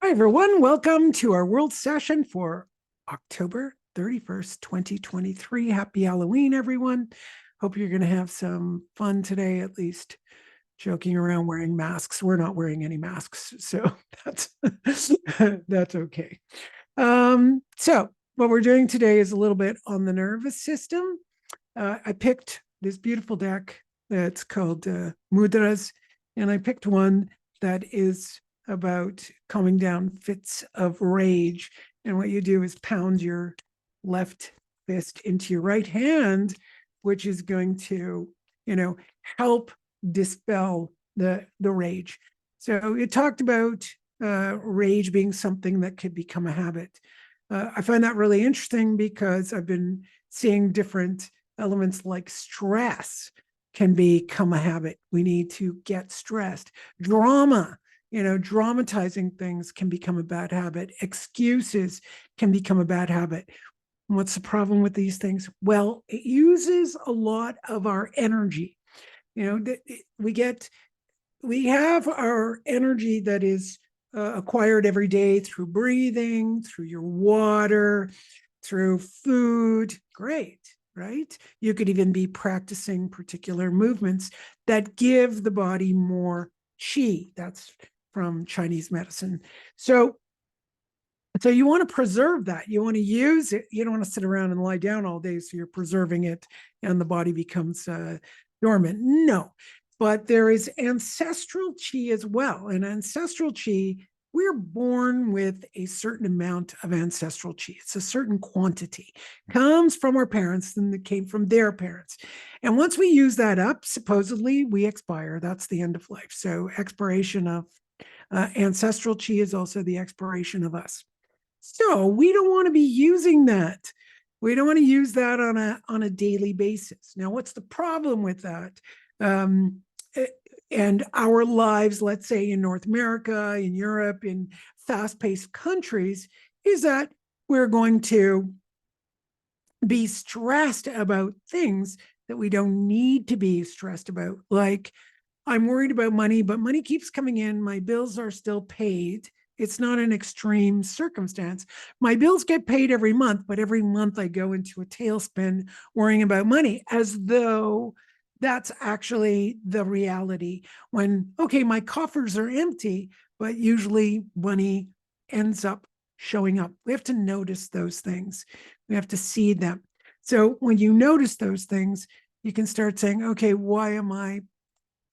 Hi, everyone. Welcome to our world session for October 31st, 2023. Happy Halloween, everyone. Hope you're going to have some fun today, at least joking around wearing masks. We're not wearing any masks, so that's that's okay. So what we're doing today is a little bit on the nervous system. I picked this beautiful deck that's called Mudras, and I picked one that is about calming down fits of rage. And what you do is pound your left fist into your right hand, which is going to, help dispel the rage. So it talked about rage being something that could become a habit. I find that really interesting because I've been seeing different elements like stress can become a habit. We need to get stressed. Drama, dramatizing things can become a bad habit. Excuses can become a bad habit. What's the problem with these things? Well, it uses a lot of our energy. We have our energy that is acquired every day through breathing, through your water, through food. Great, right? You could even be practicing particular movements that give the body more qi. That's from Chinese medicine. So you want to preserve that. You want to use it. You don't want to sit around and lie down all day. So you're preserving it and the body becomes dormant. No, but there is ancestral chi as well. And ancestral chi, we're born with a certain amount of ancestral chi. It's a certain quantity. Comes from our parents, and it came from their parents. And once we use that up, supposedly we expire. That's the end of life. So expiration of ancestral chi is also the expiration of us. So we don't want to be using that. We don't want to use that on a daily basis. Now, what's the problem with that? And our lives, let's say in North America, in Europe, in fast-paced countries, is that we're going to be stressed about things that we don't need to be stressed about. Like, I'm worried about money, but money keeps coming in. My bills are still paid. It's not an extreme circumstance. My bills get paid every month, but every month I go into a tailspin worrying about money as though that's actually the reality. When, okay, my coffers are empty, but usually money ends up showing up. We have to notice those things. We have to see them. So when you notice those things, you can start saying, okay, why am I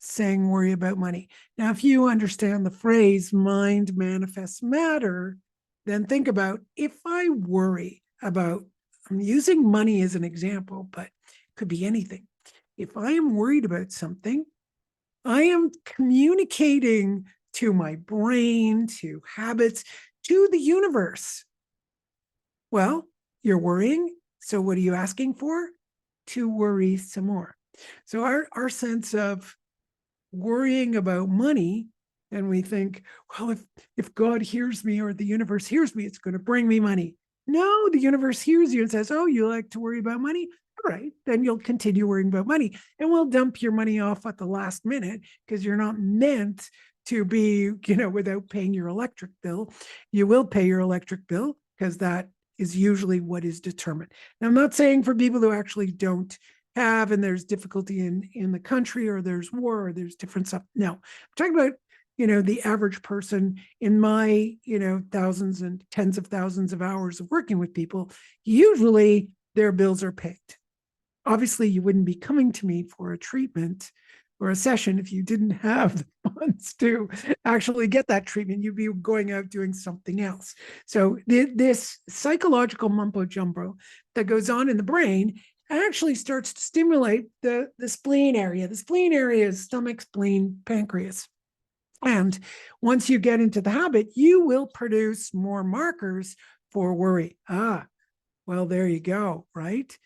saying worry about money? Now, if you understand the phrase mind manifests matter, then think about, if I worry about, I'm using money as an example, but it could be anything. If I am worried about something, I am communicating to my brain, to habits, to the universe. Well, you're worrying. So what are you asking for? To worry some more. So our sense of worrying about money, and we think, well, if God hears me or the universe hears me, it's going to bring me money. No, the universe hears you and says, oh, you like to worry about money? All right, then you'll continue worrying about money, and we'll dump your money off at the last minute because you're not meant to be, without paying your electric bill. You will pay your electric bill because that is usually what is determined. Now, I'm not saying for people who actually don't have, and there's difficulty in the country, or there's war, or there's different stuff. No, I'm talking about, the average person in my, thousands and tens of thousands of hours of working with people, usually their bills are paid. Obviously, you wouldn't be coming to me for a treatment or a session if you didn't have the funds to actually get that treatment. You'd be going out doing something else. So this psychological mumbo jumbo that goes on in the brain actually starts to stimulate the spleen area. The spleen area is stomach, spleen, pancreas. And once you get into the habit, you will produce more markers for worry. Well, there you go, right?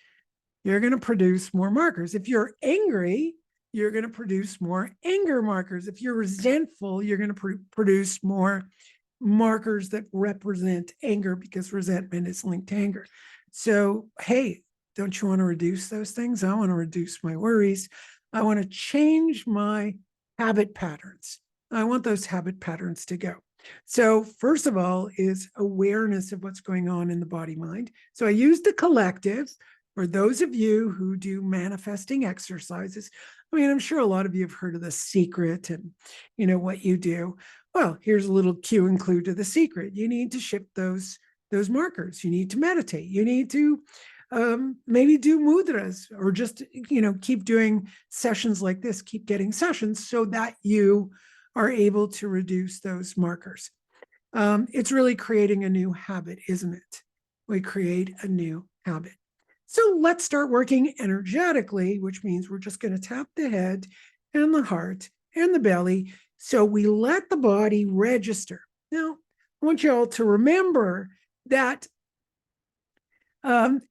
You're going to produce more markers. If you're angry, you're going to produce more anger markers. If you're resentful, you're going to produce more markers that represent anger, because resentment is linked to anger. So, hey, don't you want to reduce those things? I want to reduce my worries. I want to change my habit patterns. I want those habit patterns to go. So first of all is awareness of what's going on in the body mind. So I use the collective for those of you who do manifesting exercises. I mean, I'm sure a lot of you have heard of The Secret and what you do. Well, here's a little cue and clue to The Secret. You need to shift those markers. You need to meditate. You need to maybe do mudras, or just keep doing sessions like this, keep getting sessions so that you are able to reduce those markers. It's really creating a new habit, isn't it? We create a new habit. So let's start working energetically, which means we're just going to tap the head and the heart and the belly. So we let the body register. Now, I want you all to remember that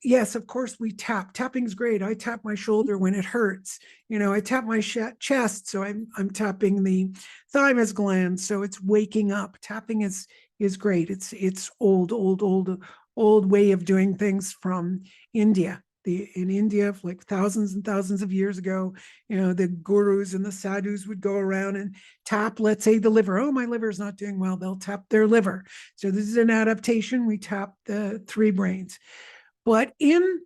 yes, of course we tap. Tapping's great. I tap my shoulder when it hurts. I tap my chest, so I'm tapping the thymus gland, so it's waking up. Tapping is great. It's old way of doing things from India. In India, like thousands and thousands of years ago, the gurus and the sadhus would go around and tap, let's say, the liver. Oh, my liver is not doing well. They'll tap their liver. So this is an adaptation. We tap the three brains. But in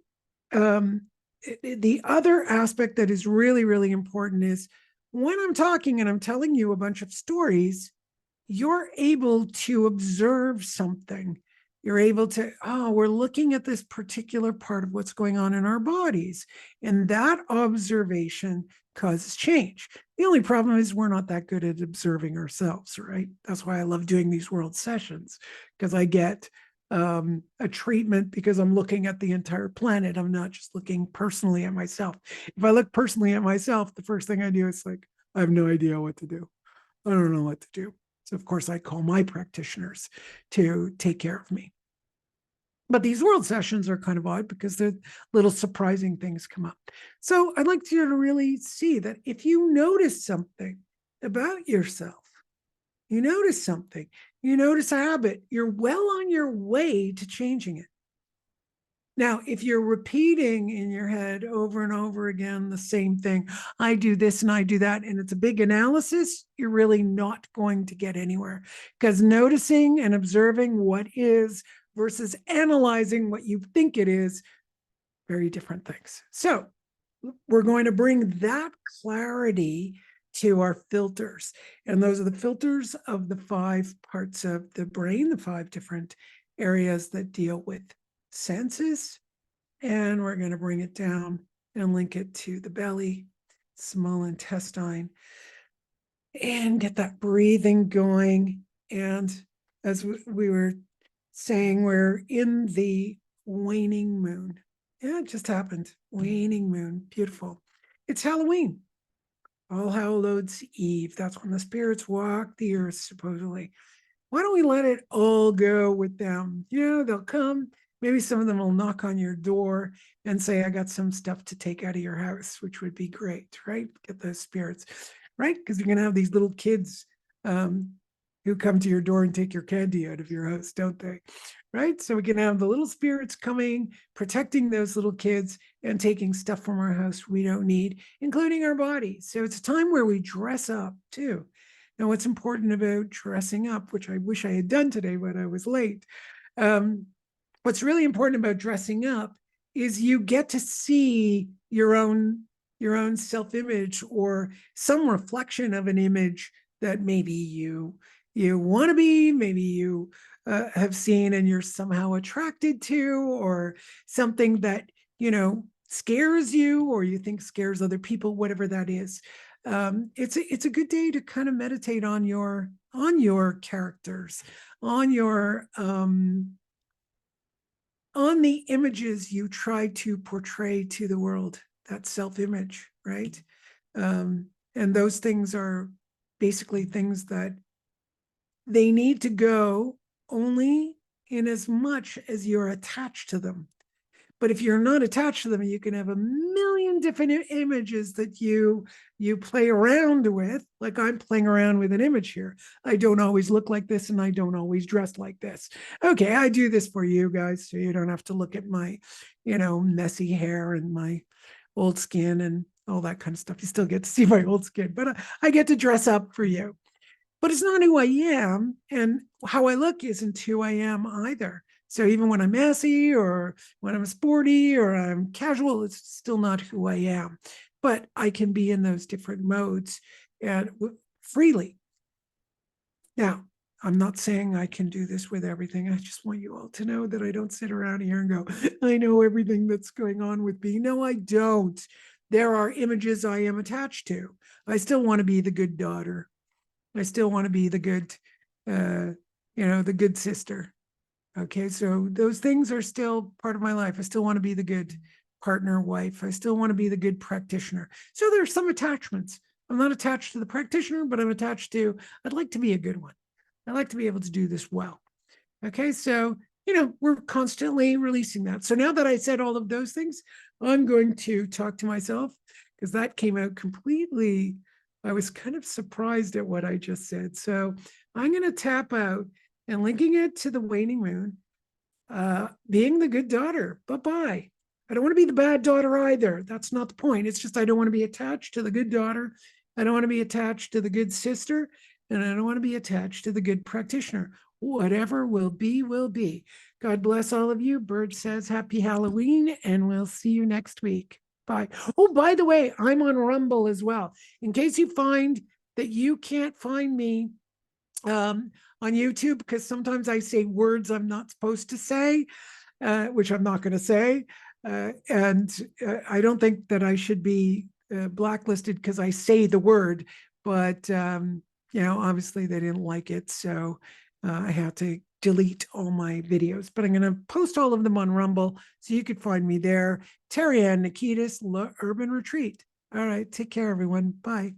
the other aspect that is really, really important is when I'm talking and I'm telling you a bunch of stories, you're able to observe something. You're able to, oh, we're looking at this particular part of what's going on in our bodies. And that observation causes change. The only problem is we're not that good at observing ourselves, right? That's why I love doing these world sessions, because I get a treatment because I'm looking at the entire planet. I'm not just looking personally at myself. If I look personally at myself, the first thing I do is like, I have no idea what to do. I don't know what to do. So of course I call my practitioners to take care of me. But these world sessions are kind of odd because they're little surprising things come up. So I'd like you to really see that if you notice something about yourself, you notice something, you notice a habit, you're well on your way to changing it. Now, if you're repeating in your head over and over again the same thing, I do this and I do that, and it's a big analysis, you're really not going to get anywhere, because noticing and observing what is versus analyzing what you think it is, very different things. So we're going to bring that clarity to our filters. And those are the filters of the 5 parts of the brain, the 5 different areas that deal with senses. And we're going to bring it down and link it to the belly, small intestine, and get that breathing going. And as we were saying, we're in the waning moon. Yeah, it just happened. Waning moon. Beautiful. It's Halloween. All Hallows Eve. That's when the spirits walk the earth, supposedly. Why don't we let it all go with them? They'll come. Maybe some of them will knock on your door and say, I got some stuff to take out of your house, which would be great, right? Get those spirits, right? Because you're going to have these little kids who come to your door and take your candy out of your house, don't they? Right? So we can have the little spirits coming, protecting those little kids and taking stuff from our house we don't need, including our bodies. So it's a time where we dress up too. Now, what's important about dressing up, which I wish I had done today, but I was late. What's really important about dressing up is you get to see your own self-image, or some reflection of an image that maybe you want to be, maybe you have seen and you're somehow attracted to, or something that scares you, or you think scares other people, whatever that is. It's a good day to kind of meditate on your characters, on the images you try to portray to the world, that self-image, right? And those things are basically things that they need to go only in as much as you're attached to them. But if you're not attached to them, you can have a million different images that you play around with. Like I'm playing around with an image here. I don't always look like this, and I don't always dress like this. Okay, I do this for you guys, so you don't have to look at my, messy hair and my old skin and all that kind of stuff. You still get to see my old skin, but I get to dress up for you. but it's not who I am. And how I look isn't who I am either. So even when I'm messy or when I'm sporty or I'm casual, it's still not who I am. But I can be in those different modes and freely. Now, I'm not saying I can do this with everything. I just want you all to know that I don't sit around here and go, I know everything that's going on with me. No, I don't. There are images I am attached to. I still want to be the good daughter. I still want to be the good, the good sister. Okay, so those things are still part of my life. I still want to be the good partner, wife. I still want to be the good practitioner. So there's some attachments. I'm not attached to the practitioner, but I'm attached to, I'd like to be a good one. I like to be able to do this well. Okay, so, we're constantly releasing that. So now that I said all of those things, I'm going to talk to myself because that came out completely. I was kind of surprised at what I just said. So I'm going to tap out and linking it to the waning moon, being the good daughter. Bye-bye. I don't want to be the bad daughter either. That's not the point. It's just I don't want to be attached to the good daughter. I don't want to be attached to the good sister. And I don't want to be attached to the good practitioner. Whatever will be, will be. God bless all of you. Bird says happy Halloween, and we'll see you next week. Bye. Oh, by the way, I'm on Rumble as well. In case you find that you can't find me on YouTube, because sometimes I say words I'm not supposed to say, which I'm not going to say. And I don't think that I should be blacklisted because I say the word, but obviously they didn't like it, so I had to delete all my videos. But I'm going to post all of them on Rumble, so you could find me there. Terry Ann Nikitas, Urban Retreat. All right, take care, everyone. Bye.